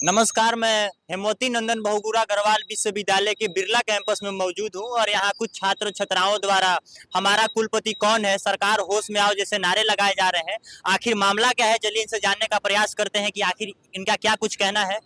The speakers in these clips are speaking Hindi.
नमस्कार, मैं हेमवती नंदन बहुगुणा अग्रवाल विश्वविद्यालय के बिरला कैंपस में मौजूद हूं और यहाँ कुछ छात्र छात्राओं द्वारा हमारा कुलपति कौन है, सरकार होश में आओ जैसे नारे लगाए जा रहे हैं। आखिर मामला क्या है, चलिए इनसे जानने का प्रयास करते हैं कि आखिर इनका क्या कुछ कहना है।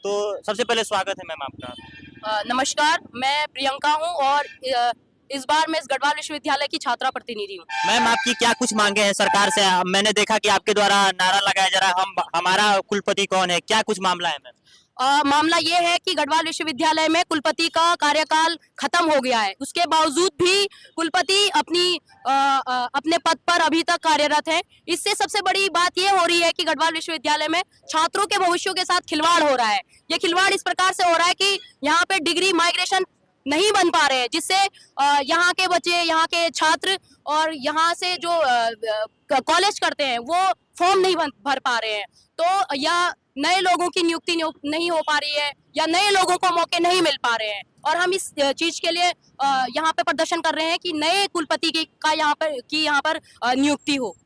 तो सबसे पहले स्वागत है मैम आपका। नमस्कार, मैं प्रियंका हूं और इस बार मैं इस गढ़वाल विश्वविद्यालय की छात्रा प्रतिनिधि हूं। मैम, आपकी क्या कुछ मांगे हैं सरकार से? मैंने देखा कि आपके द्वारा नारा लगाया जा रहा है, हमारा कुलपति कौन है, क्या कुछ मामला है मैम? मामला ये है कि गढ़वाल विश्वविद्यालय में कुलपति का कार्यकाल खत्म हो गया है। उसके बावजूद भी कुलपति अपने पद पर अभी तक कार्यरत है। इससे सबसे बड़ी बात ये हो रही है कि गढ़वाल विश्वविद्यालय में छात्रों के भविष्यों के साथ खिलवाड़ हो रहा है। ये खिलवाड़ इस प्रकार से हो रहा है कि यहाँ पे डिग्री माइग्रेशन नहीं बन पा रहे हैं, जिससे यहाँ के बच्चे, यहाँ के छात्र और यहाँ से जो कॉलेज करते हैं वो फॉर्म नहीं भर पा रहे हैं। तो या नए लोगों की नियुक्ति नहीं हो पा रही है या नए लोगों को मौके नहीं मिल पा रहे हैं, और हम इस चीज के लिए यहाँ पे प्रदर्शन कर रहे हैं कि नए कुलपति का यहाँ पर नियुक्ति हो।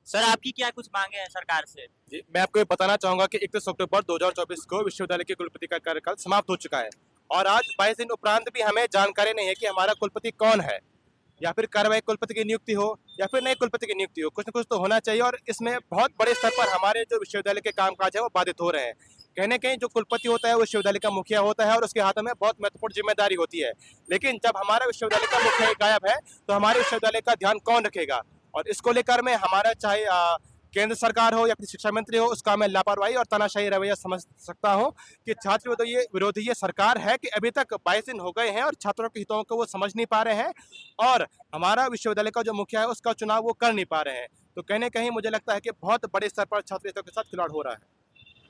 सर, आपकी क्या कुछ मांगे हैं सरकार से? जी, मैं आपको ये बताना चाहूंगा कि 31 अक्टूबर 2024 को विश्वविद्यालय के कुलपति का कार्यकाल समाप्त हो चुका है और आज 22 दिन उपरांत भी हमें जानकारी नहीं है कि हमारा कुलपति कौन है, या फिर कार्यवाही कुलपति की नियुक्ति हो या फिर नए कुलपति की नियुक्ति हो। कुछ न कुछ तो होना चाहिए और इसमें बहुत बड़े स्तर पर हमारे जो विश्वविद्यालय के कामकाज है वो बाधित हो रहे हैं। कहीं न कहीं जो कुलपति होता है वो विश्वविद्यालय का मुखिया होता है और उसके हाथों में बहुत महत्वपूर्ण जिम्मेदारी होती है, लेकिन जब हमारा विश्वविद्यालय का मुखिया गायब है तो हमारे विश्वविद्यालय का ध्यान कौन रखेगा? और इसको लेकर में हमारा चाहे केंद्र सरकार हो या फिर शिक्षा मंत्री हो, उसका मैं लापरवाही और तानाशाही रवैया समझ सकता हूं कि छात्र विरोधी ये सरकार है कि अभी तक 22 दिन हो गए हैं और छात्रों के हितों को वो समझ नहीं पा रहे हैं और हमारा विश्वविद्यालय का जो मुखिया है उसका चुनाव वो कर नहीं पा रहे हैं। तो कहीं न कहीं मुझे लगता है कि बहुत बड़े स्तर पर छात्र हितों के साथ खिलवाड़ हो रहा है।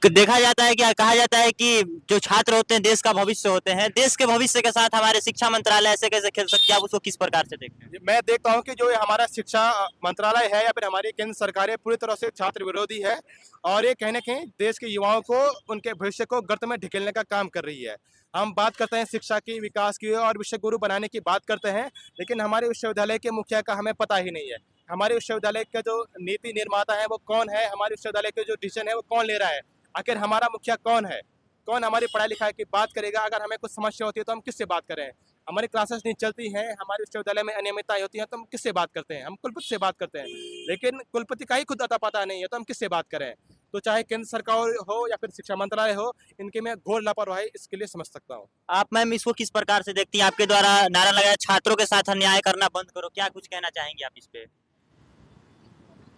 देखा जाता है, क्या कहा जाता है कि जो छात्र होते हैं देश का भविष्य होते हैं, देश के भविष्य के साथ हमारे शिक्षा मंत्रालय ऐसे कैसे खेल सकती है? आप उसको किस प्रकार से देखते हैं? मैं देखता हूं कि जो हमारा शिक्षा मंत्रालय है या फिर हमारी केंद्र सरकार है पूरी तरह से छात्र विरोधी है और ये कहीं न कहीं देश के युवाओं को उनके भविष्य को गर्त में ढकेलने का काम कर रही है। हम बात करते हैं शिक्षा की, विकास की और विश्व गुरु बनाने की बात करते हैं, लेकिन हमारे विश्वविद्यालय के मुखिया का हमें पता ही नहीं है। हमारे विश्वविद्यालय का जो नीति निर्माता है वो कौन है, हमारे विश्वविद्यालय के जो डिसीजन है वो कौन ले रहा है, आखिर हमारा मुखिया कौन है, कौन हमारी पढ़ाई लिखाई की बात करेगा? अगर हमें कुछ समस्या होती है तो हम किससे बात करें? हमारी क्लासेस नहीं चलती हैं, हमारे विश्वविद्यालय में अनियमितताएं होती हैं तो हम किससे बात करते हैं? हम कुलपति से बात करते हैं, लेकिन कुलपति का ही खुद अता पता नहीं है तो हम किससे बात करें? तो चाहे केंद्र सरकार हो या फिर शिक्षा मंत्रालय हो, इनके में घोर लापरवाही इसके लिए समझ सकता हूँ। आप मैम इसको किस प्रकार से देखती हैं? आपके द्वारा नारा लगाया छात्रों के साथ अन्याय करना बंद करो, क्या कुछ कहना चाहेंगे आप इस पे?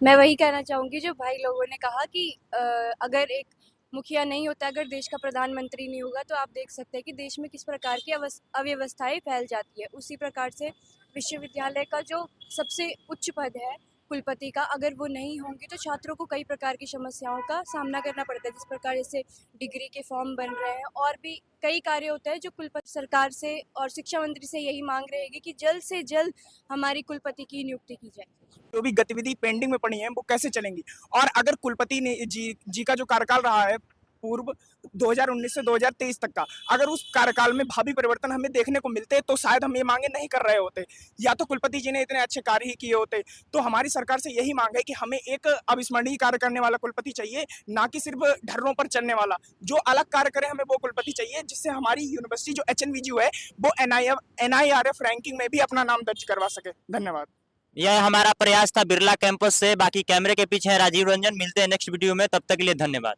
मैं वही कहना चाहूँगी जो भाई लोगों ने कहा कि अगर एक मुखिया नहीं होता, अगर देश का प्रधानमंत्री नहीं होगा तो आप देख सकते हैं कि देश में किस प्रकार की अव्यवस्थाएं फैल जाती है। उसी प्रकार से विश्वविद्यालय का जो सबसे उच्च पद है कुलपति का, अगर वो नहीं होंगे तो छात्रों को कई प्रकार की समस्याओं का सामना करना पड़ता है, जिस प्रकार जैसे डिग्री के फॉर्म बन रहे हैं और भी कई कार्य होते हैं जो कुलपति सरकार से और शिक्षा मंत्री से यही मांग रहेगी कि जल्द से जल्द हमारी कुलपति की नियुक्ति की जाए। जो भी गतिविधि पेंडिंग में पड़ी है वो कैसे चलेंगी? और अगर कुलपति ने जी का जो कार्यकाल रहा है पूर्व 2019 से 2023 तक का, अगर उस कार्यकाल में भावी परिवर्तन हमें देखने को मिलते तो शायद हम ये मांगे नहीं कर रहे होते, या तो कुलपति जी ने इतने अच्छे कार्य ही किए होते। तो हमारी सरकार से यही मांग है कि हमें एक अविस्मरणीय कार्य करने वाला कुलपति चाहिए, ना कि सिर्फ ढर्रों पर चलने वाला। जो अलग कार्य करे हमें वो कुलपति चाहिए, जिससे हमारी यूनिवर्सिटी जो HNVGU है वो NIRF रैंकिंग में भी अपना नाम दर्ज करवा सके। धन्यवाद। यह हमारा प्रयास था बिरला कैंपस से। बाकी कैमरे के पीछे है राजीव रंजन। मिलते हैं नेक्स्ट वीडियो में, तब तक के लिए धन्यवाद।